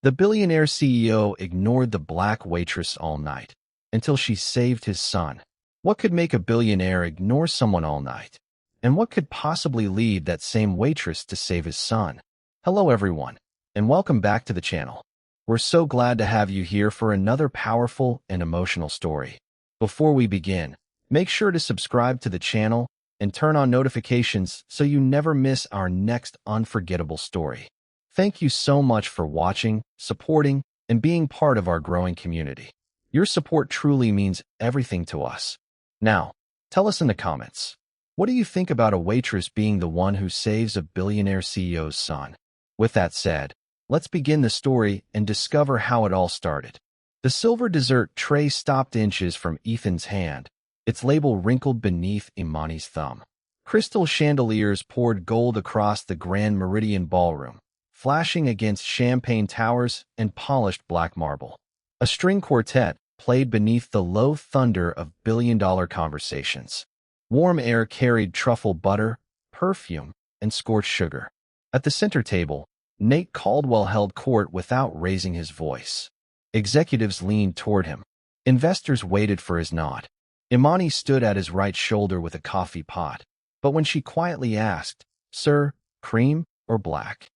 The billionaire CEO ignored the black waitress all night until she saved his son. What could make a billionaire ignore someone all night? And what could possibly lead that same waitress to save his son? Hello everyone, and welcome back to the channel. We're so glad to have you here for another powerful and emotional story. Before we begin, make sure to subscribe to the channel and turn on notifications so you never miss our next unforgettable story. Thank you so much for watching, supporting, and being part of our growing community. Your support truly means everything to us. Now, tell us in the comments, what do you think about a waitress being the one who saves a billionaire CEO's son? With that said, let's begin the story and discover how it all started. The silver dessert tray stopped inches from Ethan's hand, its label wrinkled beneath Imani's thumb. Crystal chandeliers poured gold across the Grand Meridian ballroom, flashing against champagne towers and polished black marble. A string quartet played beneath the low thunder of billion-dollar conversations. Warm air carried truffle butter, perfume, and scorched sugar. At the center table, Nate Caldwell held court without raising his voice. Executives leaned toward him. Investors waited for his nod. Imani stood at his right shoulder with a coffee pot, but when she quietly asked, "Sir, cream or black?"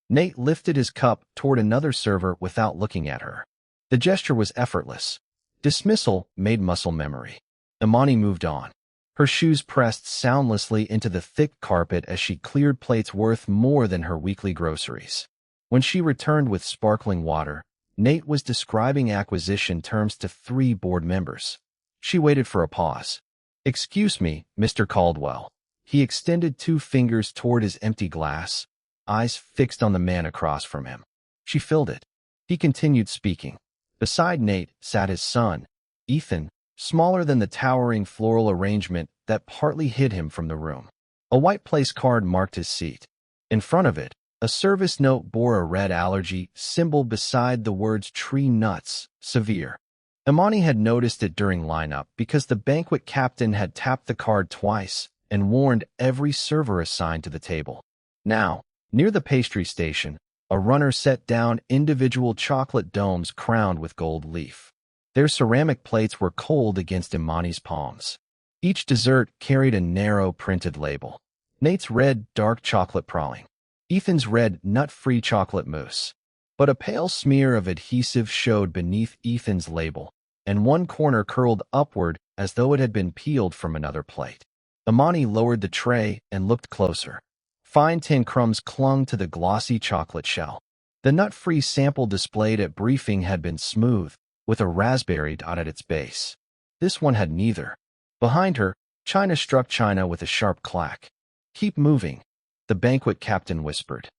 Nate lifted his cup toward another server without looking at her. The gesture was effortless. Dismissal made muscle memory. Imani moved on. Her shoes pressed soundlessly into the thick carpet as she cleared plates worth more than her weekly groceries. When she returned with sparkling water, Nate was describing acquisition terms to 3 board members. She waited for a pause. "Excuse me, Mr. Caldwell." He extended 2 fingers toward his empty glass, eyes fixed on the man across from him. She filled it. He continued speaking. Beside Nate sat his son, Ethan, smaller than the towering floral arrangement that partly hid him from the room. A white place card marked his seat. In front of it, a service note bore a red allergy symbol beside the words "tree nuts, severe." Imani had noticed it during lineup because the banquet captain had tapped the card twice and warned every server assigned to the table. Now, near the pastry station, a runner set down individual chocolate domes crowned with gold leaf. Their ceramic plates were cold against Imani's palms. Each dessert carried a narrow printed label. Nate's read dark chocolate praline. Ethan's read nut-free chocolate mousse. But a pale smear of adhesive showed beneath Ethan's label, and one corner curled upward as though it had been peeled from another plate. Imani lowered the tray and looked closer. Fine tin crumbs clung to the glossy chocolate shell. The nut-free sample displayed at briefing had been smooth, with a raspberry dot at its base. This one had neither. Behind her, china struck china with a sharp clack. "Keep moving," the banquet captain whispered.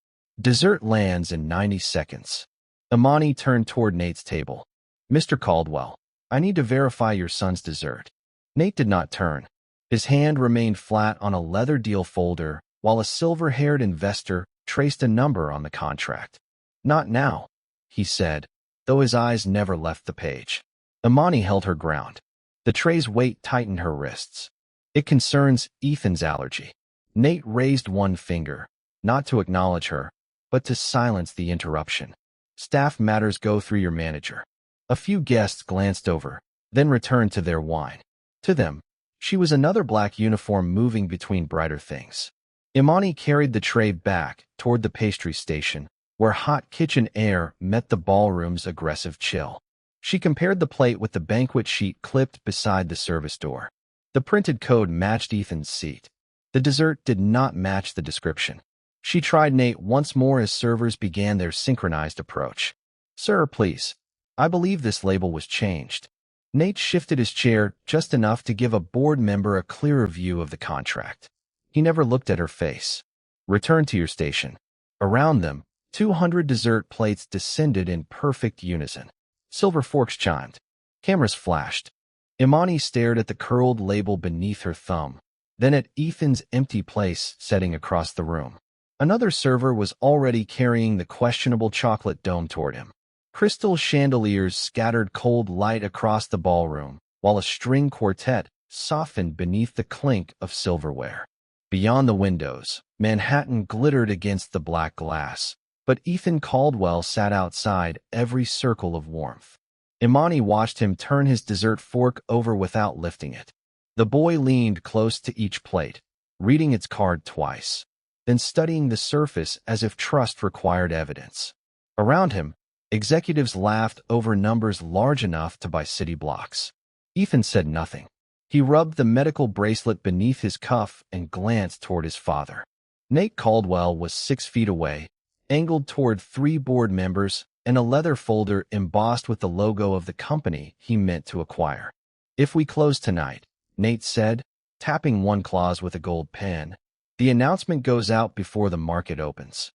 "Dessert lands in 90 seconds." Imani turned toward Nate's table. "Mr. Caldwell, I need to verify your son's dessert." Nate did not turn. His hand remained flat on a leather deal folder, while a silver-haired investor traced a number on the contract. "Not now," he said, though his eyes never left the page. Imani held her ground. The tray's weight tightened her wrists. "It concerns Ethan's allergy." Nate raised one finger, not to acknowledge her, but to silence the interruption. "Staff matters go through your manager." A few guests glanced over, then returned to their wine. To them, she was another black uniform moving between brighter things. Imani carried the tray back toward the pastry station, where hot kitchen air met the ballroom's aggressive chill. She compared the plate with the banquet sheet clipped beside the service door. The printed code matched Ethan's seat. The dessert did not match the description. She tried Nate once more as servers began their synchronized approach. "Sir, please. I believe this label was changed." Nate shifted his chair just enough to give a board member a clearer view of the contract. He never looked at her face. "Return to your station." Around them, 200 dessert plates descended in perfect unison. Silver forks chimed. Cameras flashed. Imani stared at the curled label beneath her thumb, then at Ethan's empty place setting across the room. Another server was already carrying the questionable chocolate dome toward him. Crystal chandeliers scattered cold light across the ballroom, while a string quartet softened beneath the clink of silverware. Beyond the windows, Manhattan glittered against the black glass, But Ethan Caldwell sat outside every circle of warmth. Imani watched him turn his dessert fork over without lifting it. The boy leaned close to each plate, reading its card twice, then studying the surface as if trust required evidence. Around him, executives laughed over numbers large enough to buy city blocks. Ethan said nothing. He rubbed the medical bracelet beneath his cuff and glanced toward his father. Nate Caldwell was 6 feet away, angled toward 3 board members and a leather folder embossed with the logo of the company he meant to acquire. "If we close tonight," Nate said, tapping one clause with a gold pen, "the announcement goes out before the market opens."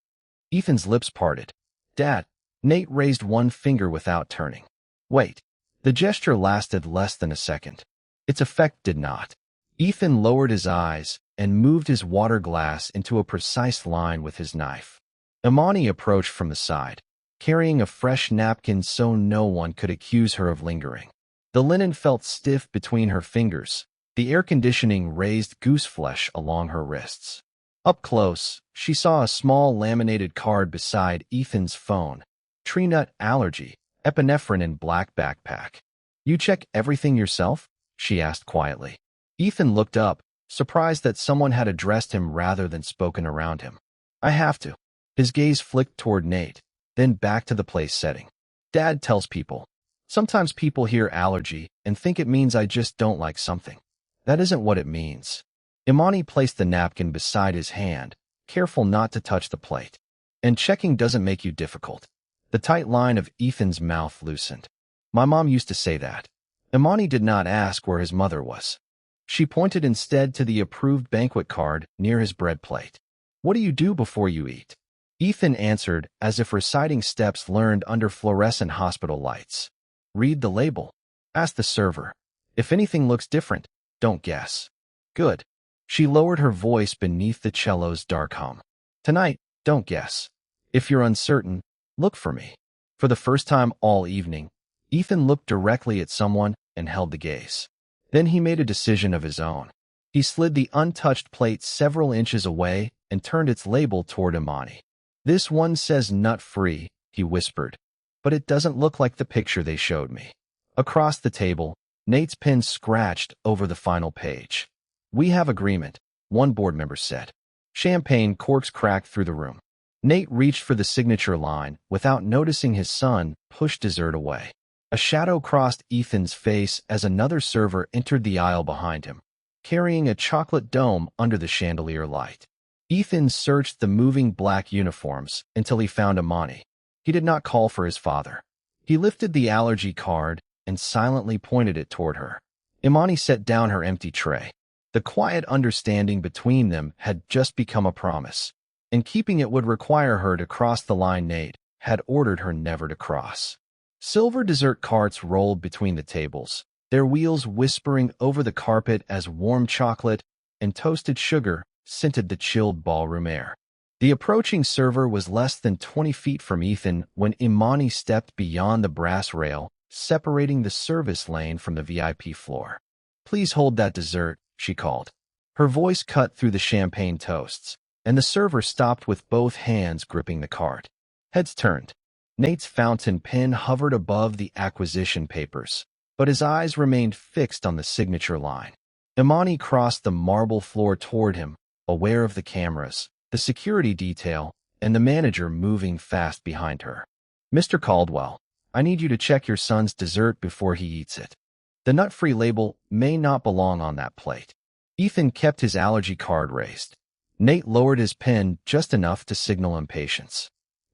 Ethan's lips parted. "Dad," Nate raised one finger without turning. "Wait." The gesture lasted less than a second. Its effect did not. Ethan lowered his eyes and moved his water glass into a precise line with his knife. Imani approached from the side, carrying a fresh napkin so no one could accuse her of lingering. The linen felt stiff between her fingers. The air conditioning raised goose flesh along her wrists. Up close, she saw a small laminated card beside Ethan's phone. "Tree nut allergy, epinephrine in black backpack." "You check everything yourself?" she asked quietly. Ethan looked up, surprised that someone had addressed him rather than spoken around him. "I have to." His gaze flicked toward Nate, then back to the place setting. "Dad tells people. Sometimes people hear allergy and think it means I just don't like something. That isn't what it means." Imani placed the napkin beside his hand, careful not to touch the plate. "And checking doesn't make you difficult." The tight line of Ethan's mouth loosened. "My mom used to say that." Imani did not ask where his mother was. She pointed instead to the approved banquet card near his bread plate. "What do you do before you eat?" Ethan answered as if reciting steps learned under fluorescent hospital lights. "Read the label. Ask the server. If anything looks different, don't guess." "Good." She lowered her voice beneath the cello's dark hum. "Tonight, don't guess. If you're uncertain, look for me." For the first time all evening, Ethan looked directly at someone and held the gaze. Then he made a decision of his own. He slid the untouched plate several inches away and turned its label toward Imani. "This one says nut-free," he whispered, "but it doesn't look like the picture they showed me." Across the table, Nate's pen scratched over the final page. "We have agreement," one board member said. Champagne corks cracked through the room. Nate reached for the signature line without noticing his son push dessert away. A shadow crossed Ethan's face as another server entered the aisle behind him, carrying a chocolate dome under the chandelier light. Ethan searched the moving black uniforms until he found Imani. He did not call for his father. He lifted the allergy card and silently pointed it toward her. Imani set down her empty tray. The quiet understanding between them had just become a promise, and keeping it would require her to cross the line Nate had ordered her never to cross. Silver dessert carts rolled between the tables, their wheels whispering over the carpet as warm chocolate and toasted sugar scented the chilled ballroom air. The approaching server was less than 20 feet from Ethan when Imani stepped beyond the brass rail, separating the service lane from the VIP floor. "Please hold that dessert," she called. Her voice cut through the champagne toasts, and the server stopped with both hands gripping the cart. Heads turned. Nate's fountain pen hovered above the acquisition papers, but his eyes remained fixed on the signature line. Imani crossed the marble floor toward him, aware of the cameras, the security detail, and the manager moving fast behind her. "Mr. Caldwell, I need you to check your son's dessert before he eats it. The nut-free label may not belong on that plate." Ethan kept his allergy card raised. Nate lowered his pen just enough to signal impatience.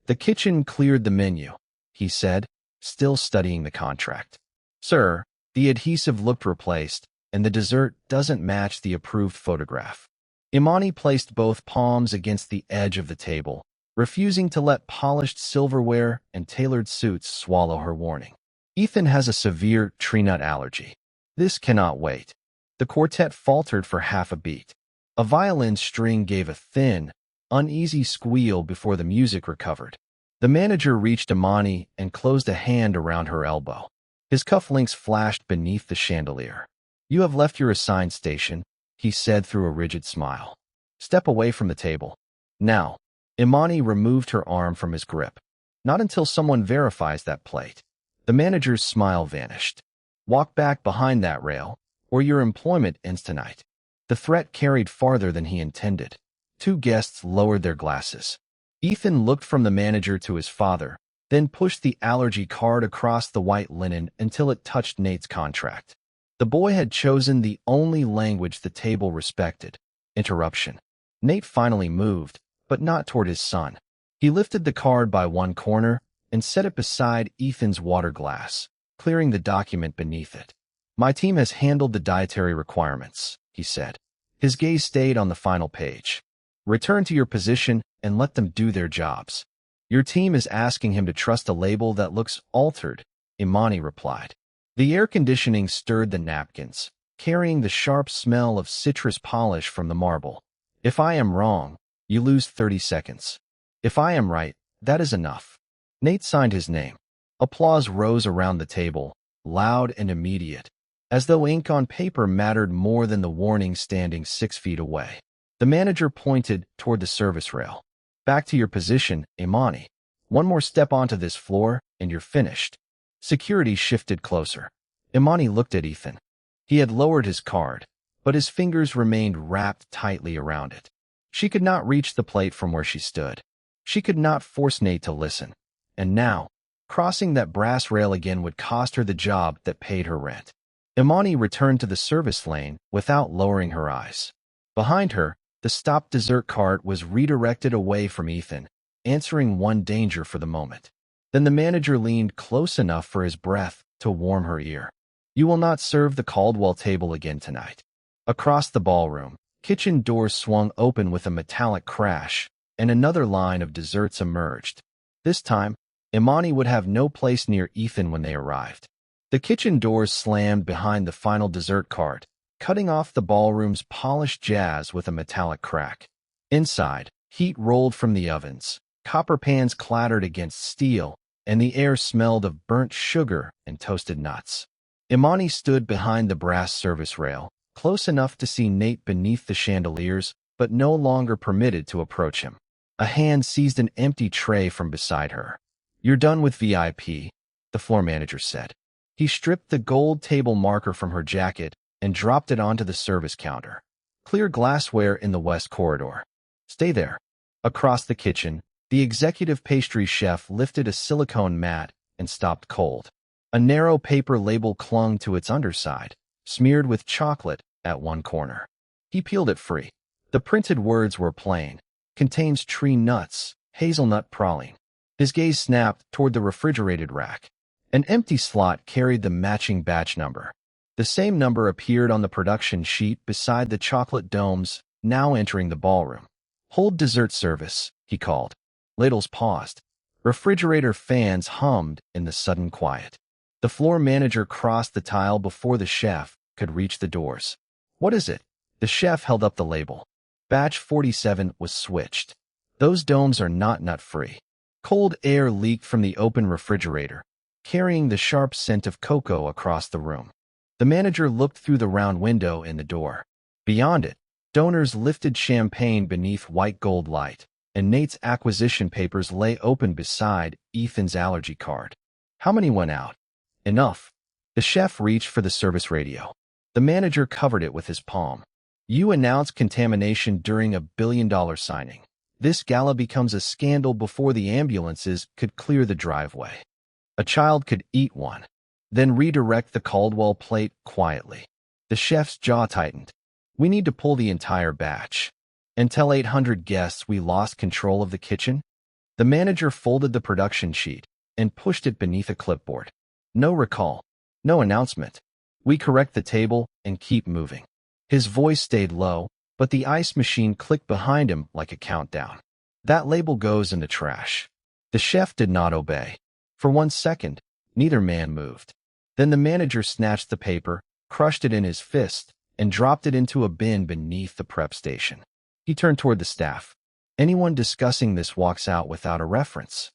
"The kitchen cleared the menu," he said, still studying the contract. "Sir, the adhesive looked replaced, and the dessert doesn't match the approved photograph." Imani placed both palms against the edge of the table, refusing to let polished silverware and tailored suits swallow her warning. "Ethan has a severe tree nut allergy. This cannot wait." The quartet faltered for half a beat. A violin string gave a thin, uneasy squeal before the music recovered. The manager reached Imani and closed a hand around her elbow. His cufflinks flashed beneath the chandelier. "You have left your assigned station," he said through a rigid smile. "Step away from the table. Now." Imani removed her arm from his grip. Not until someone verifies that plate. The manager's smile vanished. Walk back behind that rail, or your employment ends tonight. The threat carried farther than he intended. Two guests lowered their glasses. Ethan looked from the manager to his father, then pushed the allergy card across the white linen until it touched Nate's contract. The boy had chosen the only language the table respected: interruption. Nate finally moved, but not toward his son. He lifted the card by one corner and set it beside Ethan's water glass, clearing the document beneath it. My team has handled the dietary requirements, he said. His gaze stayed on the final page. Return to your position and let them do their jobs. Your team is asking him to trust a label that looks altered, Imani replied. The air conditioning stirred the napkins, carrying the sharp smell of citrus polish from the marble. If I am wrong, you lose 30 seconds. If I am right, that is enough. Nate signed his name. Applause rose around the table, loud and immediate, as though ink on paper mattered more than the warning standing 6 feet away. The manager pointed toward the service rail. Back to your position, Imani. One more step onto this floor, and you're finished. Security shifted closer. Imani looked at Ethan. He had lowered his card, but his fingers remained wrapped tightly around it. She could not reach the plate from where she stood. She could not force Nate to listen. And now, crossing that brass rail again would cost her the job that paid her rent. Imani returned to the service lane without lowering her eyes. Behind her, the stopped dessert cart was redirected away from Ethan, answering one danger for the moment. Then the manager leaned close enough for his breath to warm her ear. You will not serve the Caldwell table again tonight. Across the ballroom, kitchen doors swung open with a metallic crash, and another line of desserts emerged. This time, Imani would have no place near Ethan when they arrived. The kitchen doors slammed behind the final dessert cart, cutting off the ballroom's polished jazz with a metallic crack. Inside, heat rolled from the ovens, copper pans clattered against steel, and the air smelled of burnt sugar and toasted nuts. Imani stood behind the brass service rail, close enough to see Nate beneath the chandeliers, but no longer permitted to approach him. A hand seized an empty tray from beside her. You're done with VIP, the floor manager said. He stripped the gold table marker from her jacket and dropped it onto the service counter. Clear glassware in the west corridor. Stay there. Across the kitchen, the executive pastry chef lifted a silicone mat and stopped cold. A narrow paper label clung to its underside, smeared with chocolate at one corner. He peeled it free. The printed words were plain. Contains tree nuts, hazelnut praline. His gaze snapped toward the refrigerated rack. An empty slot carried the matching batch number. The same number appeared on the production sheet beside the chocolate domes, now entering the ballroom. Hold dessert service, he called. Ladles paused. Refrigerator fans hummed in the sudden quiet. The floor manager crossed the tile before the chef could reach the doors. What is it? The chef held up the label. Batch 47 was switched. Those domes are not nut-free. Cold air leaked from the open refrigerator, carrying the sharp scent of cocoa across the room. The manager looked through the round window in the door. Beyond it, donors lifted champagne beneath white gold light, and Nate's acquisition papers lay open beside Ethan's allergy card. How many went out? Enough. The chef reached for the service radio. The manager covered it with his palm. You announced contamination during a billion-dollar signing. This gala becomes a scandal before the ambulances could clear the driveway. A child could eat one, then redirect the Caldwell plate quietly. The chef's jaw tightened. We need to pull the entire batch. And tell 800 guests we lost control of the kitchen? The manager folded the production sheet and pushed it beneath a clipboard. No recall. No announcement. We correct the table and keep moving. His voice stayed low, but the ice machine clicked behind him like a countdown. That label goes in the trash. The chef did not obey. For 1 second, neither man moved. Then the manager snatched the paper, crushed it in his fist, and dropped it into a bin beneath the prep station. He turned toward the staff. Anyone discussing this walks out without a reference.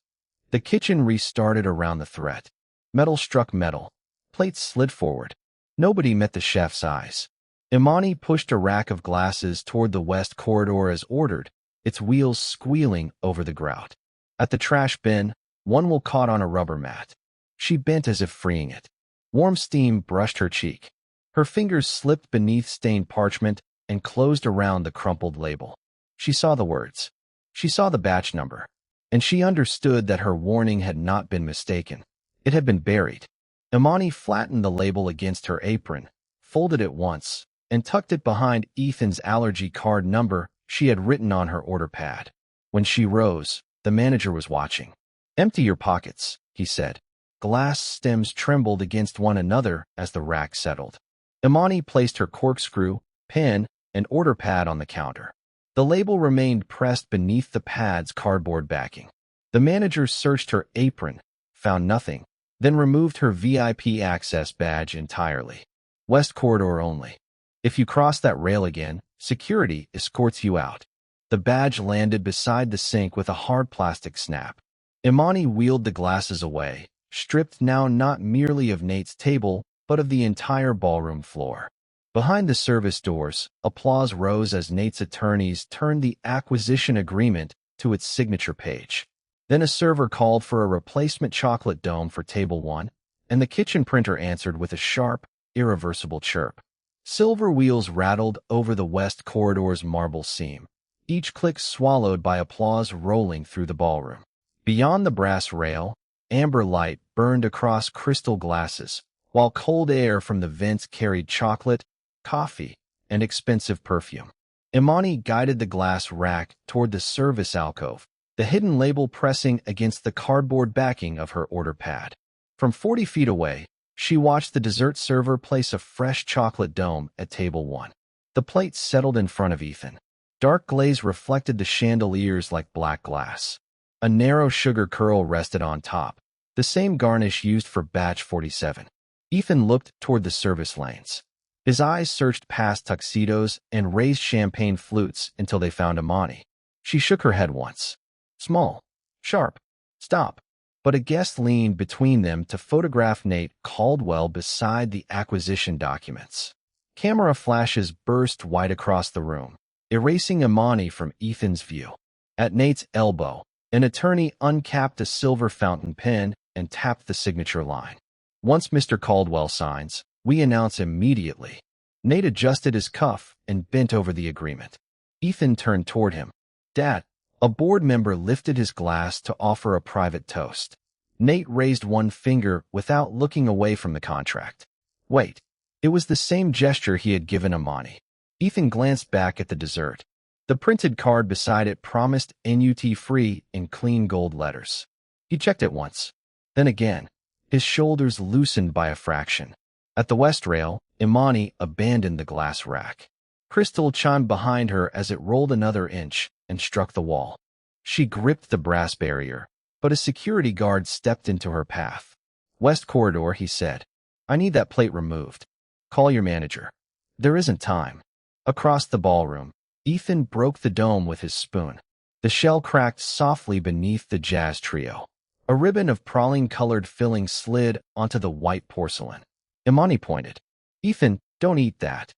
The kitchen restarted around the threat. Metal struck metal. Plates slid forward. Nobody met the chef's eyes. Imani pushed a rack of glasses toward the west corridor as ordered, its wheels squealing over the grout. At the trash bin, one wheel caught on a rubber mat. She bent as if freeing it. Warm steam brushed her cheek. Her fingers slipped beneath stained parchment and closed around the crumpled label. She saw the words. She saw the batch number. And she understood that her warning had not been mistaken. It had been buried. Imani flattened the label against her apron, folded it once, and tucked it behind Ethan's allergy card number she had written on her order pad. When she rose, the manager was watching. "Empty your pockets," he said. Glass stems trembled against one another as the rack settled. Imani placed her corkscrew, pen, and order pad on the counter. The label remained pressed beneath the pad's cardboard backing. The manager searched her apron, found nothing, then removed her VIP access badge entirely. "West corridor only. If you cross that rail again, security escorts you out." The badge landed beside the sink with a hard plastic snap. Imani wheeled the glasses away, stripped now not merely of Nate's table, but of the entire ballroom floor. Behind the service doors, applause rose as Nate's attorneys turned the acquisition agreement to its signature page. Then a server called for a replacement chocolate dome for Table 1, and the kitchen printer answered with a sharp, irreversible chirp. Silver wheels rattled over the west corridor's marble seam, each click swallowed by applause rolling through the ballroom. Beyond the brass rail, amber light burned across crystal glasses, while cold air from the vents carried chocolate, coffee, and expensive perfume. Imani guided the glass rack toward the service alcove, the hidden label pressing against the cardboard backing of her order pad. From 40 feet away, she watched the dessert server place a fresh chocolate dome at Table 1. The plate settled in front of Ethan. Dark glaze reflected the chandeliers like black glass. A narrow sugar curl rested on top, the same garnish used for batch 47. Ethan looked toward the service lanes. His eyes searched past tuxedos and raised champagne flutes until they found Imani. She shook her head once. Small. Sharp. Stop. But a guest leaned between them to photograph Nate Caldwell beside the acquisition documents. Camera flashes burst wide across the room, erasing Imani from Ethan's view. At Nate's elbow, an attorney uncapped a silver fountain pen and tapped the signature line. "Once Mr. Caldwell signs, we announce immediately." Nate adjusted his cuff and bent over the agreement. Ethan turned toward him. "Dad." A board member lifted his glass to offer a private toast. Nate raised one finger without looking away from the contract. Wait. It was the same gesture he had given Imani. Ethan glanced back at the dessert. The printed card beside it promised NUT free in clean gold letters. He checked it once. Then again. His shoulders loosened by a fraction. At the west rail, Imani abandoned the glass rack. Crystal chimed behind her as it rolled another inch and struck the wall. She gripped the brass barrier, but a security guard stepped into her path. "West corridor," he said. "I need that plate removed. Call your manager." "There isn't time." Across the ballroom, Ethan broke the dome with his spoon. The shell cracked softly beneath the jazz trio. A ribbon of praline-colored filling slid onto the white porcelain. Imani pointed. "Ethan, don't eat that."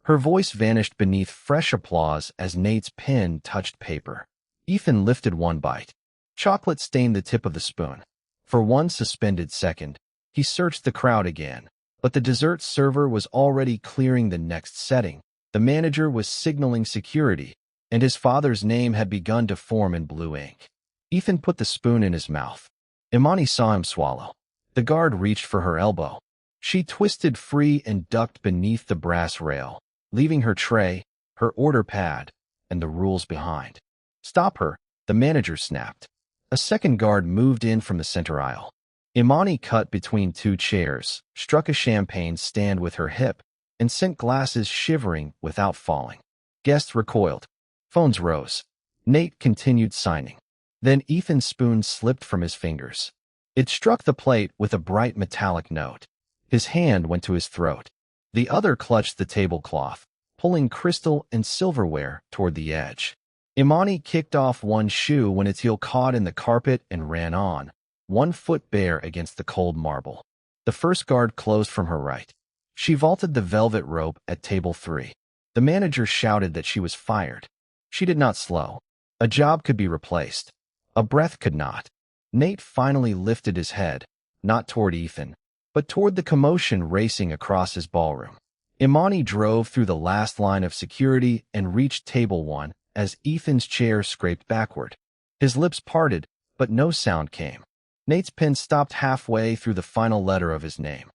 Her voice vanished beneath fresh applause as Nate's pen touched paper. Ethan lifted one bite. Chocolate stained the tip of the spoon. For one suspended second, he searched the crowd again, but the dessert server was already clearing the next setting. The manager was signaling security, and his father's name had begun to form in blue ink. Ethan put the spoon in his mouth. Imani saw him swallow. The guard reached for her elbow. She twisted free and ducked beneath the brass rail, leaving her tray, her order pad, and the rules behind. "Stop her," the manager snapped. A second guard moved in from the center aisle. Imani cut between two chairs, struck a champagne stand with her hip, and sent glasses shivering without falling. Guests recoiled. Phones rose. Nate continued signing. Then Ethan's spoon slipped from his fingers. It struck the plate with a bright metallic note. His hand went to his throat. The other clutched the tablecloth, pulling crystal and silverware toward the edge. Imani kicked off one shoe when its heel caught in the carpet and ran on, one foot bare against the cold marble. The first guard closed from her right. She vaulted the velvet rope at table 3. The manager shouted that she was fired. She did not slow. A job could be replaced. A breath could not. Nate finally lifted his head, not toward Ethan, but toward the commotion racing across his ballroom. Imani drove through the last line of security and reached table 1 as Ethan's chair scraped backward. His lips parted, but no sound came. Nate's pen stopped halfway through the final letter of his name.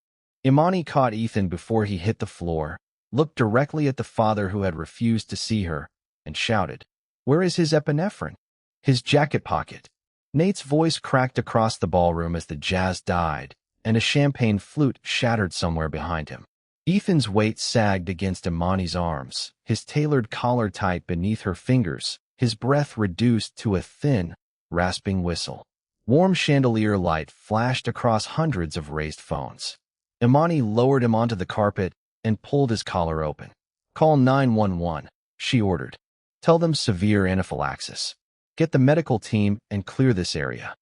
Imani caught Ethan before he hit the floor, looked directly at the father who had refused to see her, and shouted, "Where is his epinephrine?" "His jacket pocket." Nate's voice cracked across the ballroom as the jazz died, and a champagne flute shattered somewhere behind him. Ethan's weight sagged against Imani's arms, his tailored collar tight beneath her fingers, his breath reduced to a thin, rasping whistle. Warm chandelier light flashed across hundreds of raised phones. Imani lowered him onto the carpet and pulled his collar open. "Call 911, she ordered. "Tell them severe anaphylaxis. Get the medical team and clear this area."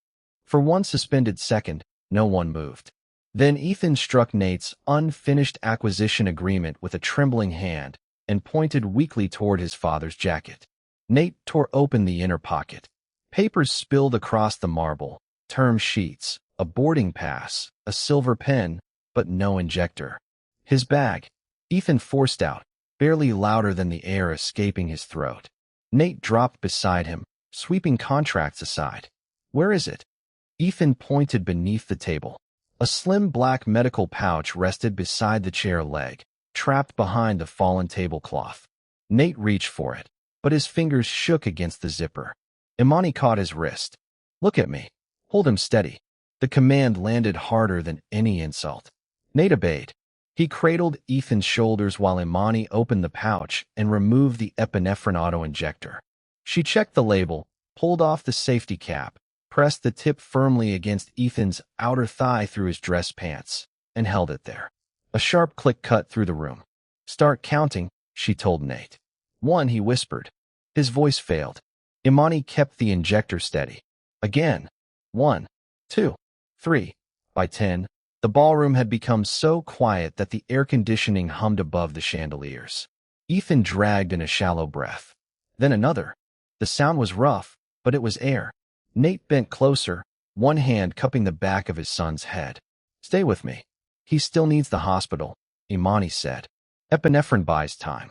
For one suspended second, no one moved. Then Ethan struck Nate's unfinished acquisition agreement with a trembling hand and pointed weakly toward his father's jacket. Nate tore open the inner pocket. Papers spilled across the marble, term sheets, a boarding pass, a silver pen, but no injector. His bag. Ethan forced out, barely louder than the air escaping his throat. Nate dropped beside him, sweeping contracts aside. "Where is it?" Ethan pointed beneath the table. A slim black medical pouch rested beside the chair leg, trapped behind the fallen tablecloth. Nate reached for it, but his fingers shook against the zipper. Imani caught his wrist. "Look at me. Hold him steady." The command landed harder than any insult. Nate obeyed. He cradled Ethan's shoulders while Imani opened the pouch and removed the epinephrine auto-injector. She checked the label, pulled off the safety cap, pressed the tip firmly against Ethan's outer thigh through his dress pants, and held it there. A sharp click cut through the room. "Start counting," she told Nate. "1," he whispered. His voice failed. Imani kept the injector steady. Again. 1, 2, 3. By 10, the ballroom had become so quiet that the air conditioning hummed above the chandeliers. Ethan dragged in a shallow breath. Then another. The sound was rough, but it was air. Nate bent closer, one hand cupping the back of his son's head. "Stay with me. He still needs the hospital," Imani said. "Epinephrine buys time.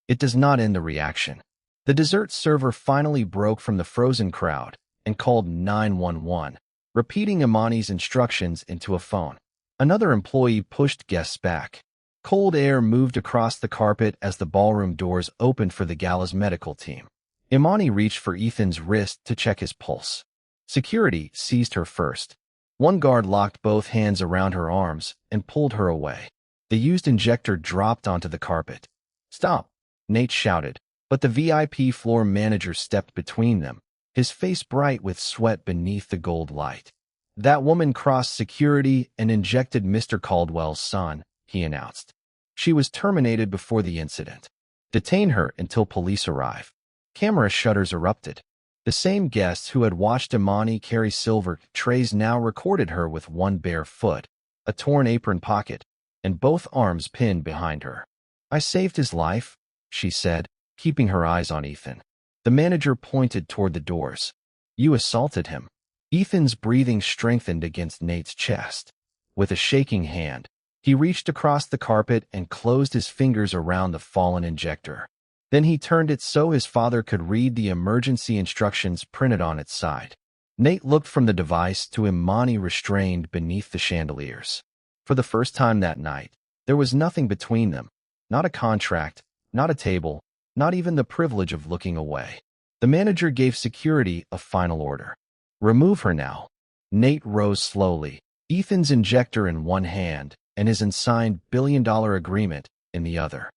It does not end the reaction." The dessert server finally broke from the frozen crowd and called 911, repeating Imani's instructions into a phone. Another employee pushed guests back. Cold air moved across the carpet as the ballroom doors opened for the gala's medical team. Imani reached for Ethan's wrist to check his pulse. Security seized her first. One guard locked both hands around her arms and pulled her away. The used injector dropped onto the carpet. "Stop," Nate shouted, but the VIP floor manager stepped between them, his face bright with sweat beneath the gold light. "That woman crossed security and injected Mr. Caldwell's son," he announced. "She was terminated before the incident. Detain her until police arrive." Camera shutters erupted. The same guests who had watched Imani carry silver trays now recorded her with one bare foot, a torn apron pocket, and both arms pinned behind her. "I saved his life," she said, keeping her eyes on Ethan. The manager pointed toward the doors. "You assaulted him." Ethan's breathing strengthened against Nate's chest. With a shaking hand, he reached across the carpet and closed his fingers around the fallen injector. Then he turned it so his father could read the emergency instructions printed on its side. Nate looked from the device to Imani restrained beneath the chandeliers. For the first time that night, there was nothing between them. Not a contract, not a table, not even the privilege of looking away. The manager gave security a final order. "Remove her now." Nate rose slowly, Ethan's injector in one hand and his unsigned billion-dollar agreement in the other.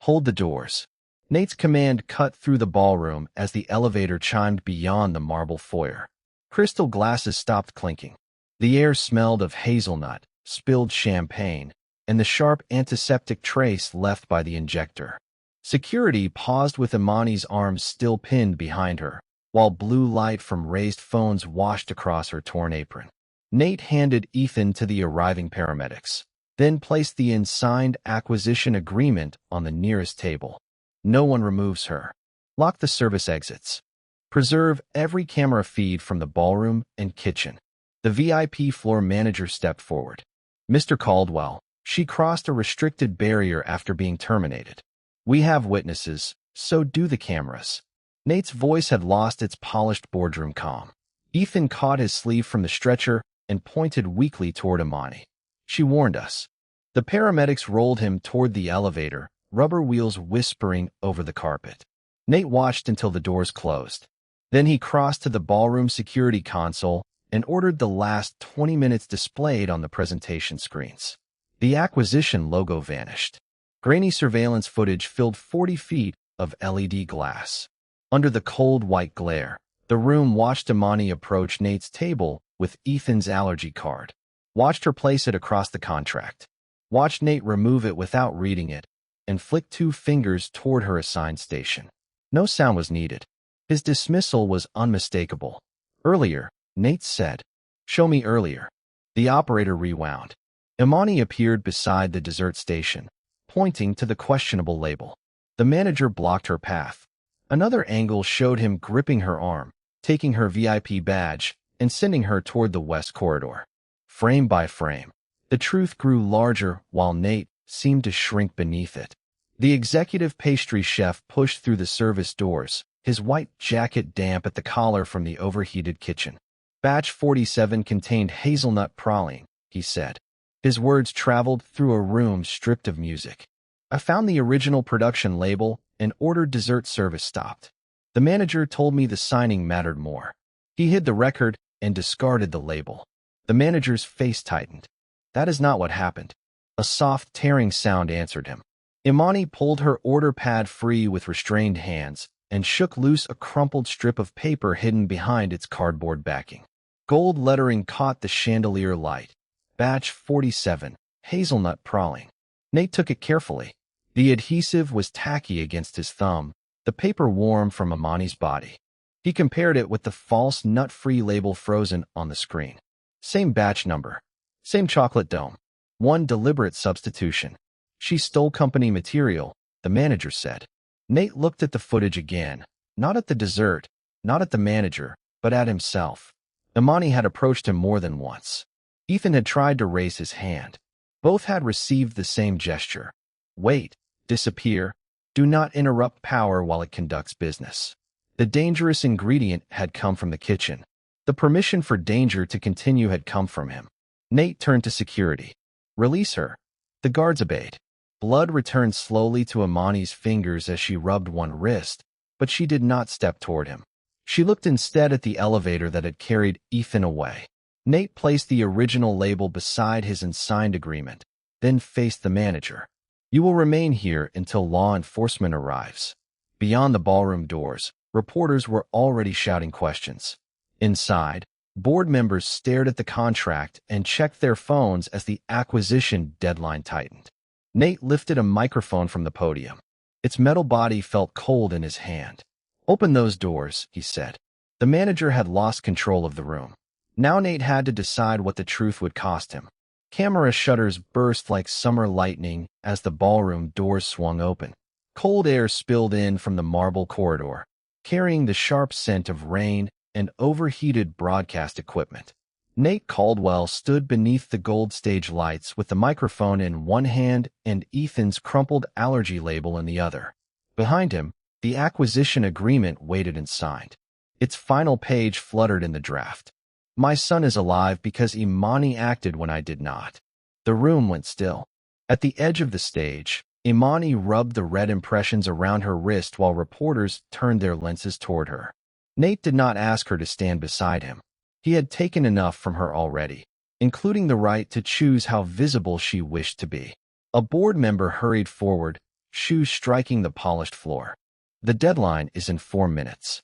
"Hold the doors." Nate's command cut through the ballroom as the elevator chimed beyond the marble foyer. Crystal glasses stopped clinking. The air smelled of hazelnut, spilled champagne, and the sharp antiseptic trace left by the injector. Security paused with Imani's arms still pinned behind her, while blue light from raised phones washed across her torn apron. Nate handed Ethan to the arriving paramedics, then placed the unsigned acquisition agreement on the nearest table. "No one removes her. Lock the service exits." Preserve every camera feed from the ballroom and kitchen. The VIP floor manager stepped forward. Mr. Caldwell, she crossed a restricted barrier after being terminated. We have witnesses, so do the cameras. Nate's voice had lost its polished boardroom calm. Ethan caught his sleeve from the stretcher and pointed weakly toward Imani. She warned us. The paramedics rolled him toward the elevator, rubber wheels whispering over the carpet. Nate watched until the doors closed. Then he crossed to the ballroom security console and ordered the last 20 minutes displayed on the presentation screens. The acquisition logo vanished. Grainy surveillance footage filled 40 feet of LED glass. Under the cold white glare, the room watched Imani approach Nate's table with Ethan's allergy card. Watched her place it across the contract. Watched Nate remove it without reading it and flick 2 fingers toward her assigned station. No sound was needed. His dismissal was unmistakable. Earlier, Nate said, "Show me earlier." The operator rewound. Imani appeared beside the dessert station, pointing to the questionable label. The manager blocked her path. Another angle showed him gripping her arm, taking her VIP badge, and sending her toward the west corridor. Frame by frame, the truth grew larger while Nate seemed to shrink beneath it. The executive pastry chef pushed through the service doors, his white jacket damp at the collar from the overheated kitchen. "Batch 47 contained hazelnut praline," he said. His words traveled through a room stripped of music. "I found the original production label and ordered dessert service stopped. The manager told me the signing mattered more. He hid the record and discarded the label." The manager's face tightened. "That is not what happened." A soft, tearing sound answered him. Imani pulled her order pad free with restrained hands and shook loose a crumpled strip of paper hidden behind its cardboard backing. Gold lettering caught the chandelier light. "Batch 47, hazelnut praline." Nate took it carefully. The adhesive was tacky against his thumb, the paper warm from Imani's body. He compared it with the false nut-free label frozen on the screen. Same batch number. Same chocolate dome. One deliberate substitution. "She stole company material," the manager said. Nate looked at the footage again, not at the dessert, not at the manager, but at himself. Imani had approached him more than once. Ethan had tried to raise his hand. Both had received the same gesture. Wait, disappear, do not interrupt power while it conducts business. The dangerous ingredient had come from the kitchen. The permission for danger to continue had come from him. Nate turned to security. "Release her." The guards obeyed. Blood returned slowly to Imani's fingers as she rubbed one wrist, but she did not step toward him. She looked instead at the elevator that had carried Ethan away. Nate placed the original label beside his unsigned agreement, then faced the manager. "You will remain here until law enforcement arrives." Beyond the ballroom doors, reporters were already shouting questions. Inside, board members stared at the contract and checked their phones as the acquisition deadline tightened. Nate lifted a microphone from the podium. Its metal body felt cold in his hand. "Open those doors," he said. The manager had lost control of the room. Now Nate had to decide what the truth would cost him. Camera shutters burst like summer lightning as the ballroom doors swung open. Cold air spilled in from the marble corridor, carrying the sharp scent of rain and overheated broadcast equipment. Nate Caldwell stood beneath the gold stage lights with the microphone in one hand and Ethan's crumpled allergy label in the other. Behind him, the acquisition agreement waited and signed. Its final page fluttered in the draft. "My son is alive because Imani acted when I did not." The room went still. At the edge of the stage, Imani rubbed the red impressions around her wrist while reporters turned their lenses toward her. Nate did not ask her to stand beside him. He had taken enough from her already, including the right to choose how visible she wished to be. A board member hurried forward, shoes striking the polished floor. "The deadline is in 4 minutes.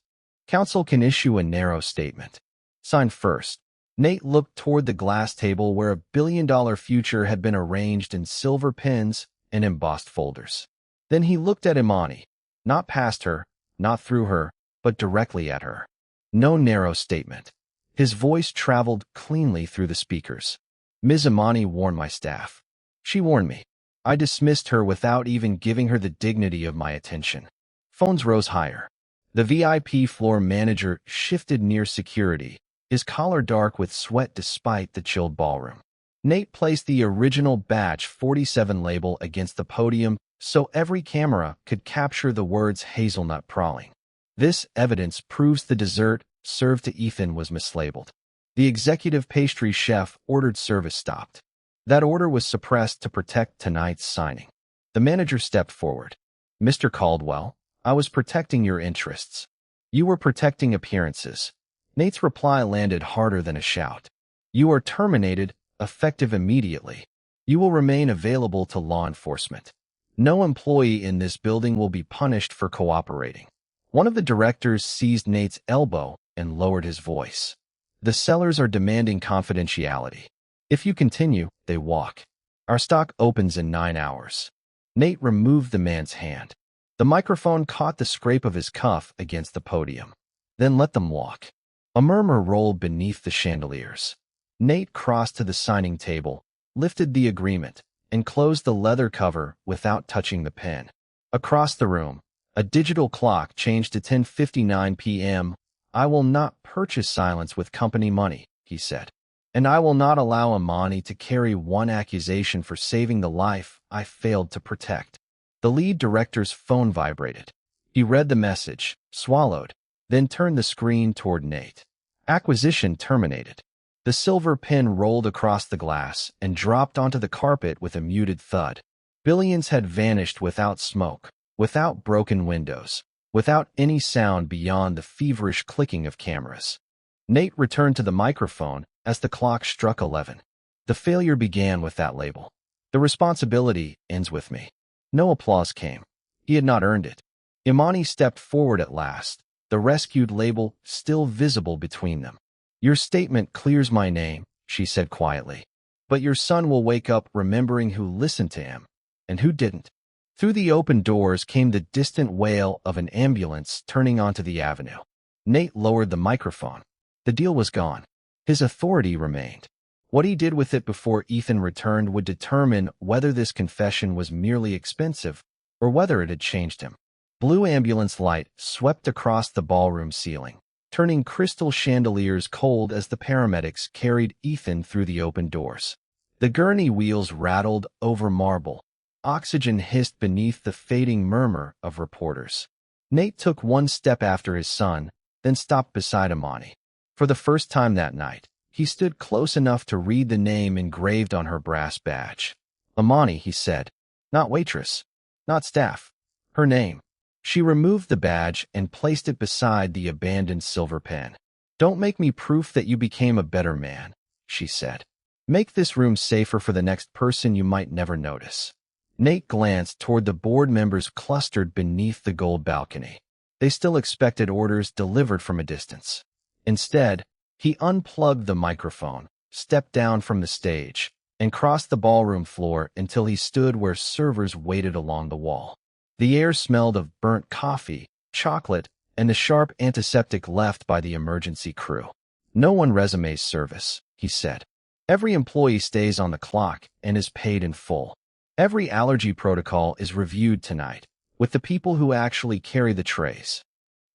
Council can issue a narrow statement. Sign first." Nate looked toward the glass table where a billion-dollar future had been arranged in silver pens and embossed folders. Then he looked at Imani, not past her, not through her, but directly at her. "No narrow statement." His voice traveled cleanly through the speakers. "Ms. Imani warned my staff. She warned me. I dismissed her without even giving her the dignity of my attention." Phones rose higher. The VIP floor manager shifted near security, his collar dark with sweat despite the chilled ballroom. Nate placed the original Batch 47 label against the podium so every camera could capture the words hazelnut prawling. This evidence proves the dessert served to Ethan was mislabeled. The executive pastry chef ordered service stopped. That order was suppressed to protect tonight's signing. The manager stepped forward. "Mr. Caldwell, I was protecting your interests. You were protecting appearances." Nate's reply landed harder than a shout. "You are terminated, effective immediately. You will remain available to law enforcement. No employee in this building will be punished for cooperating." One of the directors seized Nate's elbow and lowered his voice. "The sellers are demanding confidentiality. If you continue, they walk. Our stock opens in 9 hours." Nate removed the man's hand. The microphone caught the scrape of his cuff against the podium. "Then let them walk." A murmur rolled beneath the chandeliers. Nate crossed to the signing table, lifted the agreement, and closed the leather cover without touching the pen. Across the room, a digital clock changed to 10:59 p.m. "I will not purchase silence with company money," he said. "And I will not allow Imani to carry one accusation for saving the life I failed to protect." The lead director's phone vibrated. He read the message, swallowed, then turned the screen toward Nate. "Acquisition terminated." The silver pen rolled across the glass and dropped onto the carpet with a muted thud. Billions had vanished without smoke, without broken windows, without any sound beyond the feverish clicking of cameras. Nate returned to the microphone as the clock struck 11. "The failure began with that label. The responsibility ends with me." No applause came. He had not earned it. Imani stepped forward at last, the rescued label still visible between them. "Your statement clears my name," she said quietly. "But your son will wake up remembering who listened to him and who didn't." Through the open doors came the distant wail of an ambulance turning onto the avenue. Nate lowered the microphone. The deal was gone. His authority remained. What he did with it before Ethan returned would determine whether this confession was merely expensive or whether it had changed him. Blue ambulance light swept across the ballroom ceiling, turning crystal chandeliers cold as the paramedics carried Ethan through the open doors. The gurney wheels rattled over marble. Oxygen hissed beneath the fading murmur of reporters. Nate took one step after his son, then stopped beside Imani. For the first time that night, he stood close enough to read the name engraved on her brass badge. "Imani," he said. "Not waitress. Not staff. Her name." She removed the badge and placed it beside the abandoned silver pen. "Don't make me proof that you became a better man," she said. "Make this room safer for the next person you might never notice." Nate glanced toward the board members clustered beneath the gold balcony. They still expected orders delivered from a distance. Instead, he unplugged the microphone, stepped down from the stage, and crossed the ballroom floor until he stood where servers waited along the wall. The air smelled of burnt coffee, chocolate, and the sharp antiseptic left by the emergency crew. "No one resumes service," he said. "Every employee stays on the clock and is paid in full. Every allergy protocol is reviewed tonight, with the people who actually carry the trays."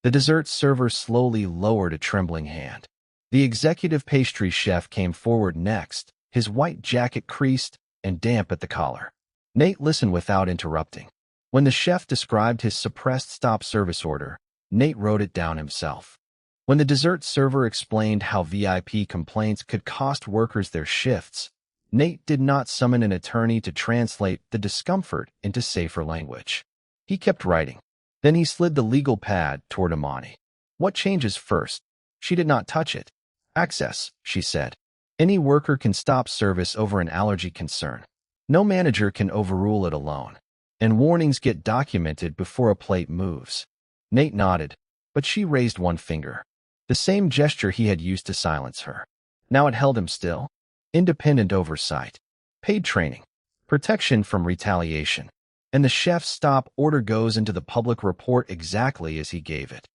The dessert server slowly lowered a trembling hand. The executive pastry chef came forward next, his white jacket creased and damp at the collar. Nate listened without interrupting. When the chef described his suppressed stop service order, Nate wrote it down himself. When the dessert server explained how VIP complaints could cost workers their shifts, Nate did not summon an attorney to translate the discomfort into safer language. He kept writing. Then he slid the legal pad toward Imani. "What changes first?" She did not touch it. "Access," she said. "Any worker can stop service over an allergy concern. No manager can overrule it alone. And warnings get documented before a plate moves." Nate nodded, but she raised one finger. The same gesture he had used to silence her. Now it held him still. Independent oversight. Paid training. Protection from retaliation. And the chef's stop order goes into the public report exactly as he gave it.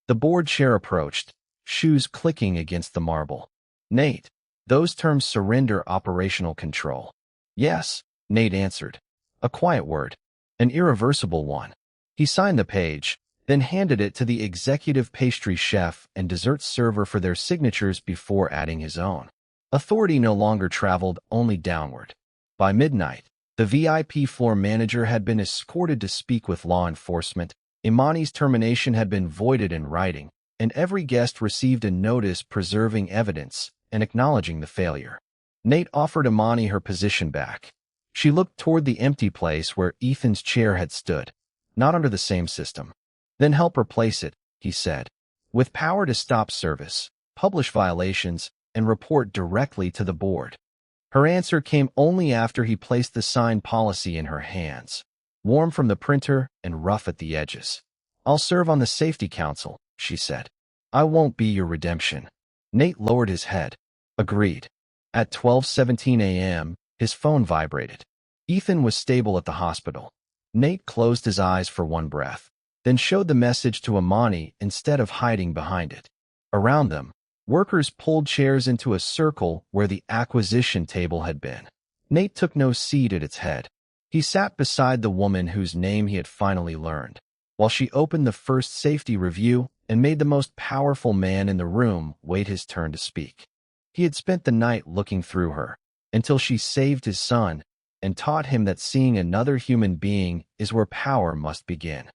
The board chair approached, shoes clicking against the marble. "Nate, those terms surrender operational control." "Yes," Nate answered. A quiet word. An irreversible one. He signed the page, then handed it to the executive pastry chef and dessert server for their signatures before adding his own. Authority no longer traveled only downward. By midnight, the VIP floor manager had been escorted to speak with law enforcement, Imani's termination had been voided in writing, and every guest received a notice preserving evidence and acknowledging the failure. Nate offered Imani her position back. She looked toward the empty place where Ethan's chair had stood, not under the same system. Then help replace it, he said, with power to stop service, publish violations, and report directly to the board. Her answer came only after he placed the signed policy in her hands, warm from the printer and rough at the edges. I'll serve on the safety council, she said. I won't be your redemption. Nate lowered his head. Agreed. At 12:17 a.m., his phone vibrated. Ethan was stable at the hospital. Nate closed his eyes for one breath, then showed the message to Imani instead of hiding behind it. Around them, workers pulled chairs into a circle where the acquisition table had been. Nate took no seat at its head. He sat beside the woman whose name he had finally learned, while she opened the first safety review and made the most powerful man in the room wait his turn to speak. He had spent the night looking through her, until she saved his son and taught him that seeing another human being is where power must begin.